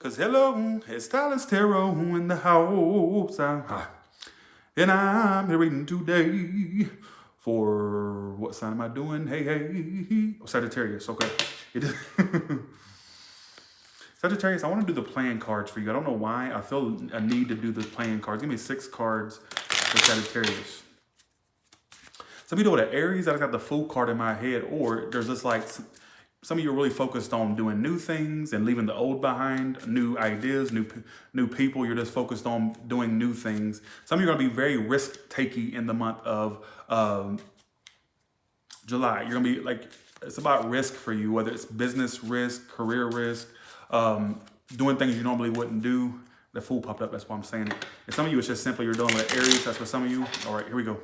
Cause hello, it's Stylist Tarot in the house. And I'm here reading today for what sign am I doing? Hey. Oh, Sagittarius, okay. Sagittarius, I want to do the playing cards for you. I don't know why. I feel a need to do the playing cards. Give me 6 cards for Sagittarius. Some of you know the Aries, I just got the Fool card in my head, or there's just like some of you are really focused on doing new things and leaving the old behind, new ideas, new people. You're just focused on doing new things. Some of you are going to be very risk-taking in the month of July. You're going to be like, it's about risk for you, whether it's business risk, career risk, doing things you normally wouldn't do. The Fool popped up, that's why I'm saying it. And some of you, it's just simply you're dealing with Aries. That's for some of you. All right, here we go.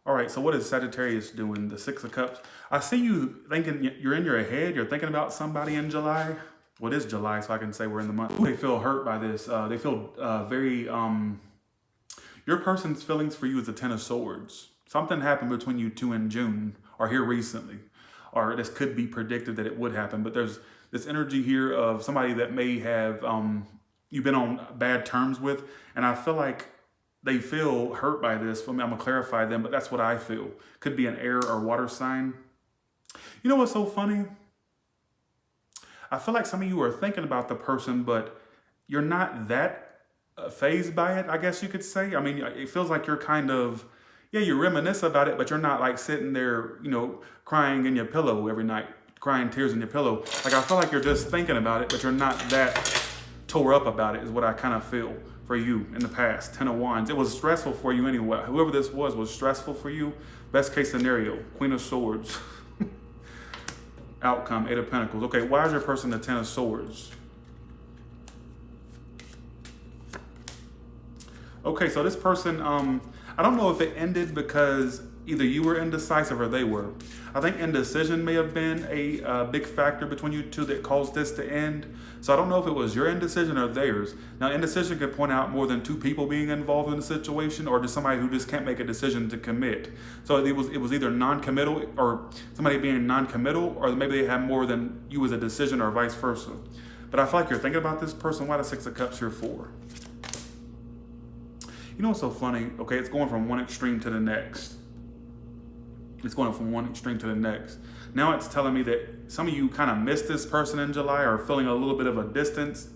All right, so what is Sagittarius doing? The 6 of Cups. I see you thinking, you're in your head, you're thinking about somebody in July. Well, it is July, so I can say we're in the month. They feel hurt by this. They feel your person's feelings for you is the 10 of Swords. Something happened between you two in June or here recently. Or this could be predicted that it would happen, but there's this energy here of somebody that may have you've been on bad terms with, and I feel like they feel hurt by this. For me, I'm gonna clarify them, but that's what I feel. Could be an air or water sign. You know what's so funny? I feel like some of you are thinking about the person, but you're not that fazed by it, I guess you could say. I mean, it feels like you're kind of, yeah, you reminisce about it, but you're not like sitting there, you know, crying in your pillow every night, crying tears in your pillow. Like, I feel like you're just thinking about it, but you're not that tore up about it, is what I kind of feel for you in the past. 10 of Wands. It was stressful for you anyway. Whoever this was stressful for you. Best case scenario, Queen of Swords. Outcome, 8 of Pentacles. Okay, why is your person the 10 of Swords? Okay, so this person, I don't know if it ended because either you were indecisive or they were. I think indecision may have been a big factor between you two that caused this to end. So I don't know if it was your indecision or theirs. Now, indecision could point out more than 2 people being involved in the situation, or just somebody who just can't make a decision to commit. So it was either non-committal, or somebody being non-committal, or maybe they have more than you as a decision, or vice versa. But I feel like you're thinking about this person. Why the 6 of Cups here for? You know what's so funny? Okay, it's going from one extreme to the next. It's going from one extreme to the next. Now it's telling me that some of you kind of missed this person in July, or feeling a little bit of a distance.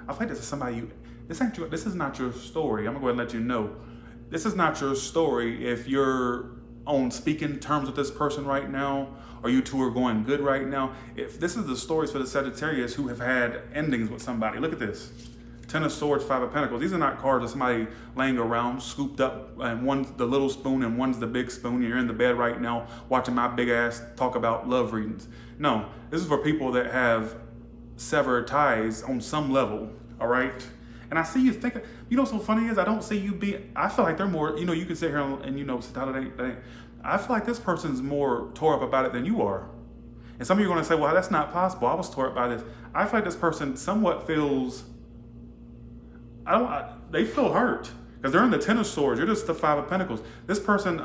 I feel like this is somebody this is not your story. I'm gonna go ahead and let you know. This is not your story if you're on speaking terms with this person right now, or you two are going good right now. If this is the stories for the Sagittarius who have had endings with somebody. Look at this. 10 of Swords, 5 of Pentacles. These are not cards of somebody laying around, scooped up, and one's the little spoon and one's the big spoon. And you're in the bed right now watching my big ass talk about love readings. No, this is for people that have severed ties on some level, all right? And I see you thinking, you know what's so funny is I don't see you being, I feel like they're more, you know, you can sit here and you know, I feel like this person's more tore up about it than you are. And some of you are gonna say, well, that's not possible. I was tore up by this. I feel like this person somewhat feels, they feel hurt because they're in the 10 of Swords. You're just the 5 of Pentacles. This person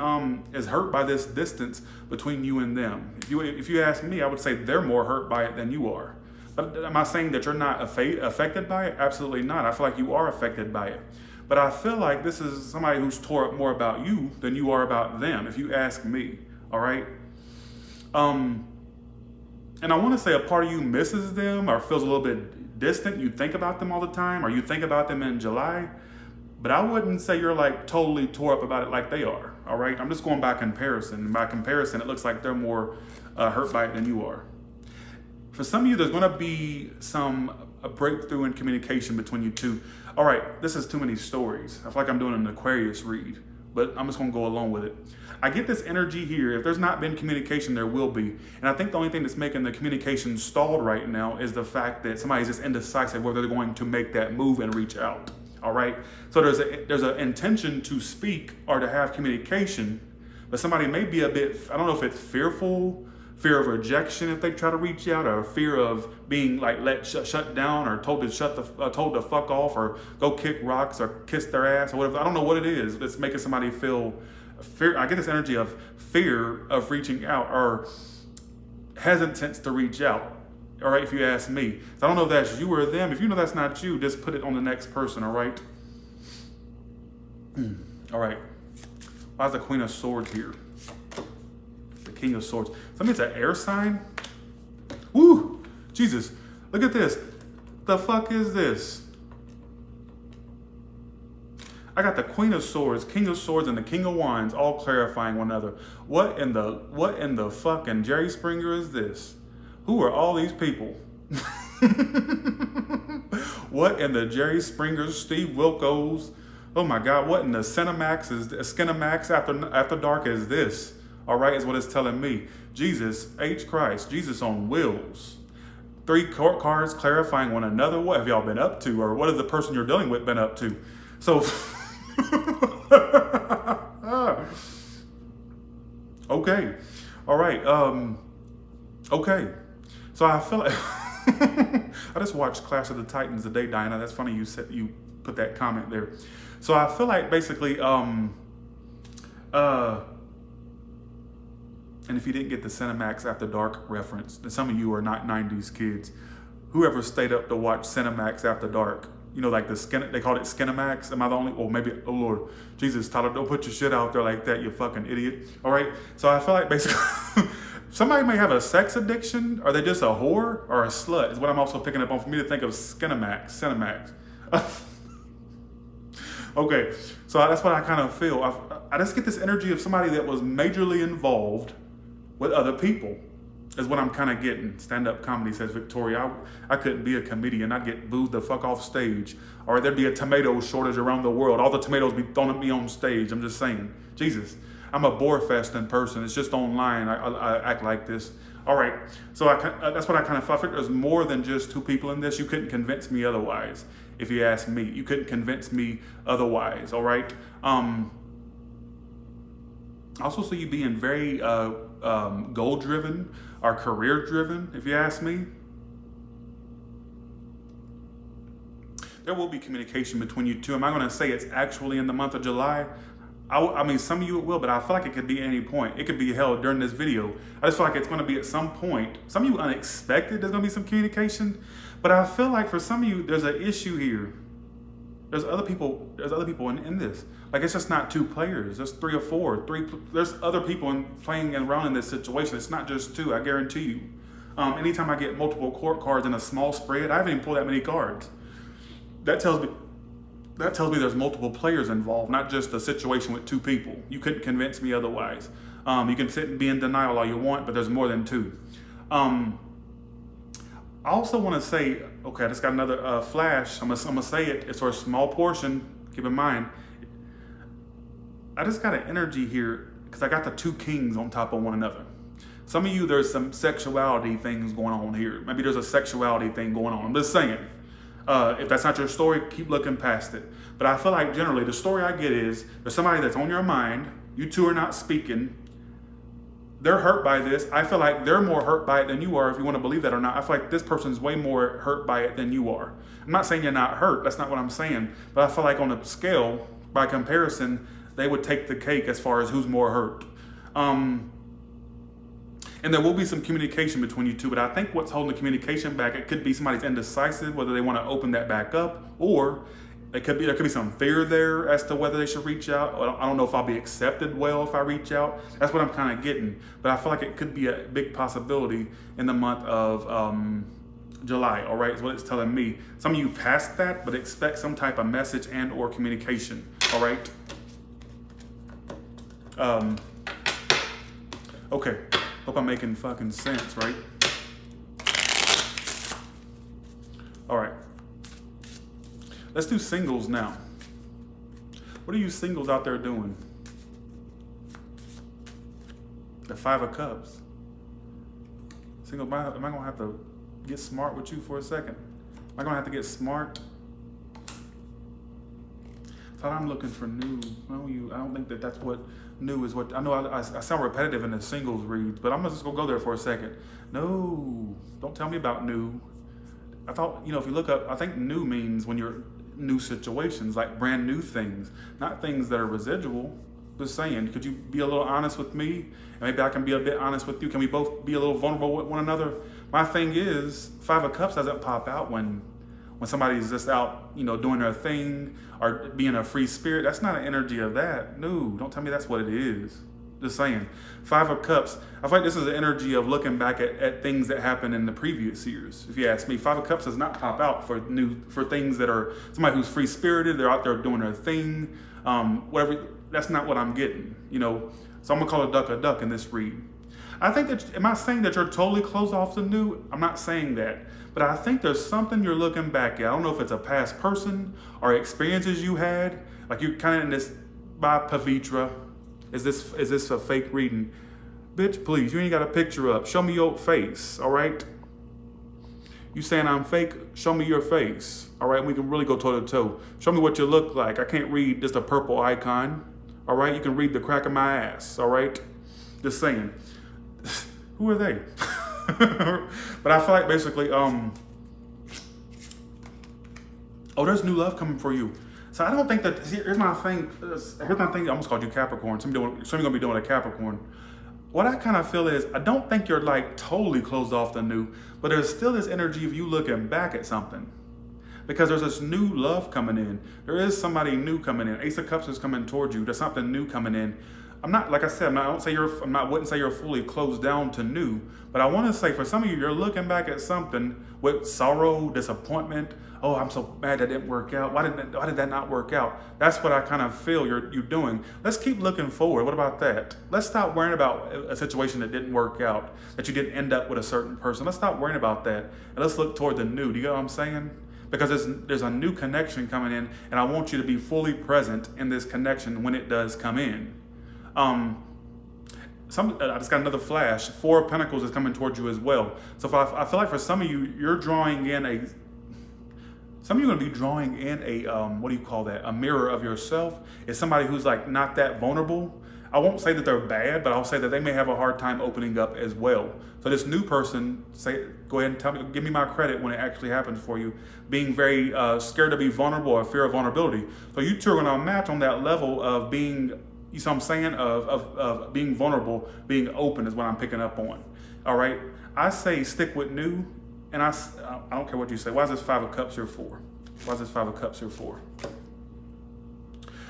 is hurt by this distance between you and them. If you ask me, I would say they're more hurt by it than you are. But am I saying that you're not affected by it? Absolutely not. I feel like you are affected by it. But I feel like this is somebody who's tore up more about you than you are about them, if you ask me. All right. And I want to say a part of you misses them or feels a little bit distant. You think about them all the time, or you think about them in July, but I wouldn't say you're like totally tore up about it like they are. All right, I'm just going by comparison. And by comparison, it looks like they're more hurt by it than you are. For some of you, there's going to be a breakthrough in communication between you two. All right, this is too many stories. I feel like I'm doing an Aquarius read, but I'm just going to go along with it. I get this energy here. If there's not been communication, there will be. And I think the only thing that's making the communication stalled right now is the fact that somebody's just indecisive whether they're going to make that move and reach out. All right. So there's an intention to speak or to have communication, but somebody may be a bit, I don't know if it's fearful, fear of rejection if they try to reach out, or fear of being like shut down, or told to fuck off, or go kick rocks, or kiss their ass, or whatever. I don't know what it is that's making somebody feel fear. I get this energy of fear of reaching out, or hesitance to reach out. All right, if you ask me. So I don't know if that's you or them. If you know that's not you, just put it on the next person, all right? All right. Why is the Queen of Swords here? The King of Swords. Something it's an air sign? Woo! Jesus. Look at this. The fuck is this? I got the Queen of Swords, King of Swords, and the King of Wands all clarifying one another. What in the fucking Jerry Springer is this? Who are all these people? What in the Jerry Springers, Steve Wilkos? Oh my God, what in the Skinamax after dark is this? All right, is what it's telling me. Jesus, H. Christ, Jesus on wheels. 3 court cards clarifying one another. What have y'all been up to? Or what has the person you're dealing with been up to? So, okay. All right. Okay. So I feel like I just watched Clash of the Titans today, Diana. That's funny you put that comment there. So I feel like basically, and if you didn't get the Cinemax After Dark reference, then some of you are not 90s kids. Whoever stayed up to watch Cinemax After Dark, you know, like they called it Skinamax. Am I the only, or maybe, oh Lord, Jesus, Tyler, don't put your shit out there like that, you fucking idiot. All right, so I feel like basically, somebody may have a sex addiction, or they're just a whore or a slut, is what I'm also picking up on for me to think of Cinemax. Okay, so that's what I kind of feel. I just get this energy of somebody that was majorly involved with other people, is what I'm kind of getting. Stand-up comedy, says Victoria. I couldn't be a comedian. I'd get booed the fuck off stage. Or there'd be a tomato shortage around the world. All the tomatoes be thrown at me on stage. I'm just saying. Jesus, I'm a bore fest in person. It's just online. I act like this. All right, so that's what I kind of felt. I think there's more than just 2 people in this. You couldn't convince me otherwise, if you ask me. You couldn't convince me otherwise, all right? I also see you being very goal-driven or career-driven, if you ask me. There will be communication between you two. Am I going to say it's actually in the month of July? I mean, some of you it will, but I feel like it could be at any point. It could be held during this video. I just feel like it's going to be at some point. Some of you unexpected, there's going to be some communication. But I feel like for some of you, there's an issue here. There's other people in this. Like, it's just not 2 players. There's 3 or 4. There's other people playing around in this situation. It's not just 2, I guarantee you. Anytime I get multiple court cards in a small spread, I haven't even pulled that many cards. That tells me there's multiple players involved, not just a situation with 2 people. You couldn't convince me otherwise. You can sit and be in denial all you want, but there's more than 2. I also want to say, okay, I just got another flash. I'm gonna say it. It's for a small portion. Keep in mind, I just got an energy here because I got the 2 kings on top of one another. Some of you, there's some sexuality things going on here. Maybe there's a sexuality thing going on. I'm just saying. If that's not your story, keep looking past it. But I feel like generally the story I get is there's somebody that's on your mind. You 2 are not speaking. They're hurt by this. I feel like they're more hurt by it than you are, if you want to believe that or not. I feel like this person's way more hurt by it than you are. I'm not saying you're not hurt. That's not what I'm saying. But I feel like on a scale, by comparison, they would take the cake as far as who's more hurt. And there will be some communication between you 2, but I think what's holding the communication back, it could be somebody's indecisive, whether they want to open that back up, or there could be some fear there as to whether they should reach out. I don't know if I'll be accepted well if I reach out. That's what I'm kind of getting. But I feel like it could be a big possibility in the month of July, all right, is what it's telling me. Some of you passed that, but expect some type of message and or communication, all right? Okay, hope I'm making fucking sense, right? All right. Let's do singles now. What are you singles out there doing? The 5 of Cups. Single, am I gonna have to get smart with you for a second? Am I gonna have to get smart? Thought I'm looking for new. No, I don't think that's what new is. What I know. I sound repetitive in the singles reads, but I'm just gonna go there for a second. No, don't tell me about new. I thought, if you look up, I think new means when you're new situations, like brand new things, not things that are residual. Just saying, could you be a little honest with me? And maybe I can be a bit honest with you. Can we both be a little vulnerable with one another? My thing is, Five of Cups doesn't pop out when somebody's just out, doing their thing or being a free spirit. That's not an energy of that. No, don't tell me that's what it is. Just saying. Five of Cups, I feel like this is the energy of looking back at things that happened in the previous years. If you ask me, Five of Cups does not pop out for things that are somebody who's free spirited. They're out there doing their thing. Whatever. That's not what I'm getting. So I'm gonna call a duck in this read. I think that, am I saying that you're totally closed off to new? I'm not saying that. But I think there's something you're looking back at. I don't know if it's a past person or experiences you had. Like you're kind of in this, by Pavitra. Is this a fake reading? Bitch, please, you ain't got a picture up. Show me your face, all right? You saying I'm fake? Show me your face, all right? We can really go toe to toe. Show me what you look like. I can't read just a purple icon, all right? You can read the crack of my ass, all right? Just saying. Who are they? But I feel like basically, there's new love coming for you. So I don't think that, here's my thing, I almost called you Capricorn. Somebody's gonna be doing a Capricorn. What I kind of feel is, I don't think you're like totally closed off to new, but there's still this energy of you looking back at something. Because there's this new love coming in. There is somebody new coming in. Ace of Cups is coming towards you. There's something new coming in. I'm not, like I said, I wouldn't say you're fully closed down to new, but I want to say for some of you, you're looking back at something with sorrow, disappointment. Oh, I'm so mad that didn't work out. Why did that not work out? That's what I kind of feel you're doing. Let's keep looking forward. What about that? Let's stop worrying about a situation that didn't work out, that you didn't end up with a certain person. Let's stop worrying about that, and let's look toward the new. Do you get what I'm saying? Because there's a new connection coming in, and I want you to be fully present in this connection when it does come in. I just got another flash. Four of Pentacles is coming towards you as well. So I feel like for some of you, you're drawing in some of you are going to be drawing in a mirror of yourself. It's somebody who's like not that vulnerable. I won't say that they're bad, but I'll say that they may have a hard time opening up as well. So this new person, go ahead and tell me, give me my credit when it actually happens for you, being very scared to be vulnerable or fear of vulnerability. So you two are going to match on that level of being, you see what I'm saying, of being vulnerable, being open is what I'm picking up on. All right, I say stick with new, and I don't care what you say. Why is this Five of Cups here for? Why is this Five of Cups here for?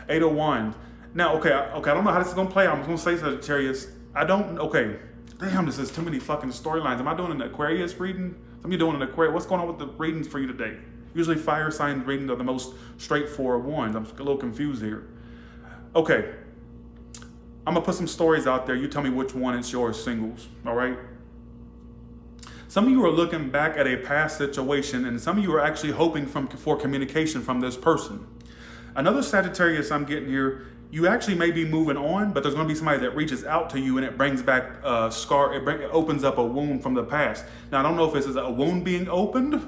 Eight of Wands. Now, okay, I don't know how this is gonna play. I'm gonna say Sagittarius. Damn, this is too many fucking storylines. Am I doing an Aquarius reading? Some of you doing an Aquarius. What's going on with the readings for you today? Usually fire sign readings are the most straightforward ones. I'm a little confused here. Okay, I'm gonna put some stories out there. You tell me which one is yours, singles, all right? Some of you are looking back at a past situation, and some of you are actually hoping for communication from this person. Another Sagittarius I'm getting here, you actually may be moving on, but there's going to be somebody that reaches out to you and it brings back a scar. It opens up a wound from the past. Now, I don't know if this is a wound being opened,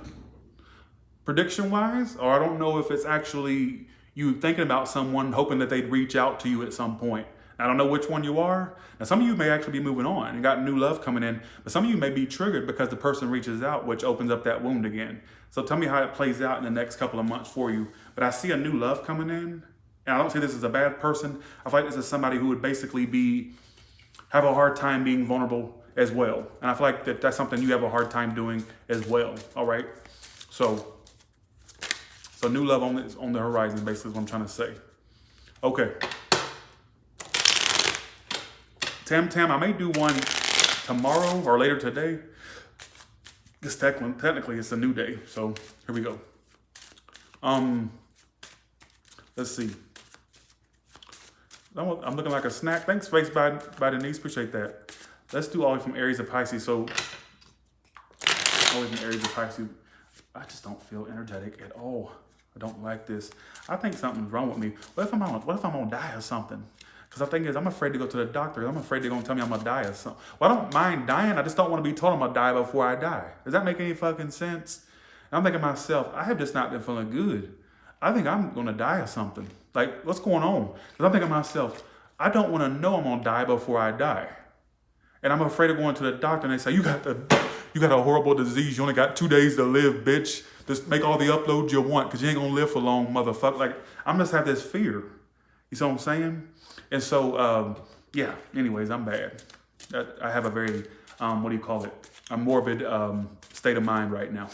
prediction-wise, or I don't know if it's actually you thinking about someone, hoping that they'd reach out to you at some point. I don't know which one you are. Now, some of you may actually be moving on and got new love coming in, but some of you may be triggered because the person reaches out, which opens up that wound again. So tell me how it plays out in the next couple of months for you. But I see a new love coming in, and I don't see this as a bad person. I feel like this is somebody who would basically have a hard time being vulnerable as well. And I feel like that's something you have a hard time doing as well, all right? So new love on the horizon, basically is what I'm trying to say. Okay. Tam, I may do one tomorrow or later today. This technically it's a new day, so here we go. Let's see. I'm looking like a snack. Thanks, Face by Denise. Appreciate that. Let's do all the way from Aries to Pisces. So, all the way from Aries to Pisces. I just don't feel energetic at all. I don't like this. I think something's wrong with me. What if I'm gonna die or something? Because the thing is, I'm afraid to go to the doctor. I'm afraid they're going to tell me I'm going to die or something. Well, I don't mind dying. I just don't want to be told I'm going to die before I die. Does that make any fucking sense? And I'm thinking to myself, I have just not been feeling good. I think I'm going to die or something. Like, what's going on? Because I'm thinking to myself, I don't want to know I'm going to die before I die. And I'm afraid of going to the doctor and they say, you got a horrible disease. You only got 2 days to live, bitch. Just make all the uploads you want because you ain't going to live for long, motherfucker. Like, I'm just have this fear. You see what I'm saying? And so, yeah, anyways, I'm bad. I have a very, a morbid state of mind right now.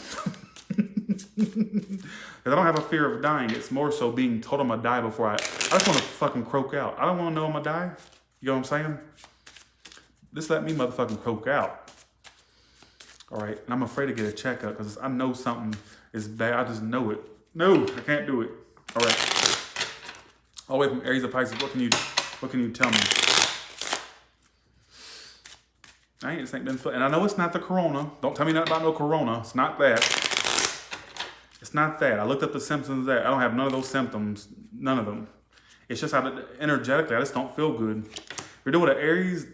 Because I don't have a fear of dying. It's more so being told I'm gonna die before I just want to fucking croak out. I don't want to know I'm gonna die. You know what I'm saying? Just let me motherfucking croak out. All right, and I'm afraid to get a checkup because I know something is bad. I just know it. No, I can't do it. All right. All the way from Aries to Pisces, what can you tell me? I ain't been, and I know it's not the corona. Don't tell me nothing about no corona. It's not that. It's not that. I looked up the symptoms of that. I don't have none of those symptoms. None of them. It's just how energetically, I just don't feel good. If you're doing an Aries,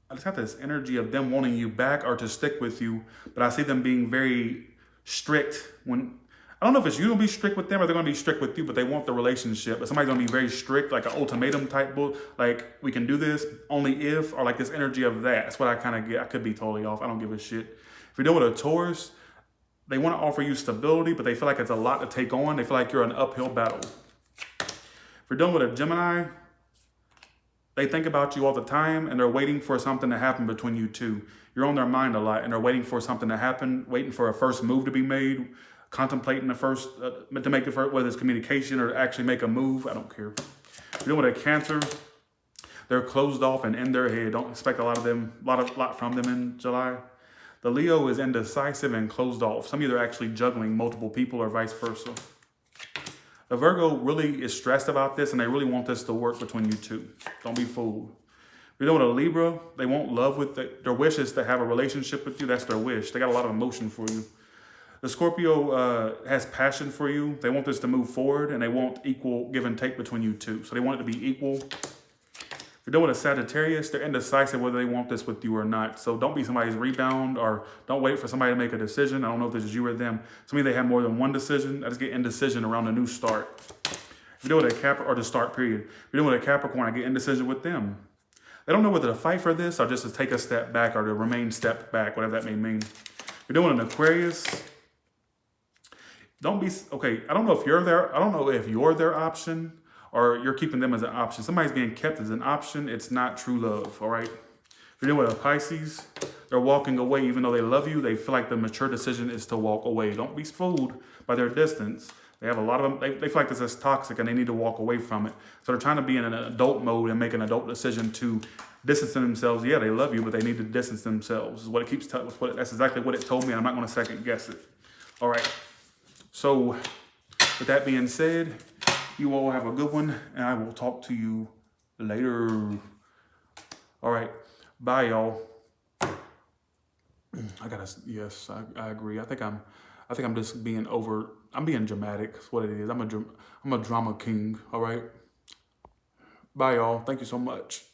I just have this energy of them wanting you back or to stick with you. But I see them being very strict when, I don't know if it's you gonna be strict with them or they're gonna be strict with you, but they want the relationship. But somebody's gonna be very strict, like an ultimatum type bull, like we can do this only if, or like this energy of that. That's what I kind of get. I could be totally off. I don't give a shit. If you're dealing with a Taurus, they want to offer you stability, but they feel like it's a lot to take on. They feel like you're an uphill battle. If you're dealing with a Gemini, they think about you all the time and they're waiting for something to happen between you two. You're on their mind a lot and they're waiting for something to happen, waiting for a first move to be made, contemplating the first, to make the first, whether it's communication or actually make a move. I don't care. If you're dealing with a Cancer, they're closed off and in their head. Don't expect a lot from them in July. The Leo is indecisive and closed off. Some of you are actually juggling multiple people or vice versa. The Virgo really is stressed about this and they really want this to work between you two. Don't be fooled. If you're doing a Libra, they want love with their wish is to have a relationship with you. That's their wish. They got a lot of emotion for you. The Scorpio has passion for you. They want this to move forward and they want equal give and take between you two. So they want it to be equal. If you're doing a Sagittarius, they're indecisive whether they want this with you or not. So don't be somebody's rebound or don't wait for somebody to make a decision. I don't know if this is you or them. Some of you, they have more than one decision. I just get indecision around a new start. If you're doing a Capricorn, or the start period. If you're doing a Capricorn, I get indecision with them. They don't know whether to fight for this or just to take a step back or to remain stepped back, whatever that may mean. If you're doing an Aquarius, don't be, okay, I don't know if you're their option or you're keeping them as an option. Somebody's being kept as an option. It's not true love, all right? If you're dealing with a Pisces, they're walking away even though they love you. They feel like the mature decision is to walk away. Don't be fooled by their distance. They have a lot of them. They feel like this is toxic and they need to walk away from it. So they're trying to be in an adult mode and make an adult decision to distance themselves. Yeah, they love you, but they need to distance themselves. Is what it keeps telling. That's exactly what it told me. And I'm not going to second guess it. All right. So with that being said, you all have a good one, and I will talk to you later. All right. Bye, y'all. I agree. I think I'm just being I'm being dramatic. That's what it is. I'm a drama king. All right. Bye, y'all. Thank you so much.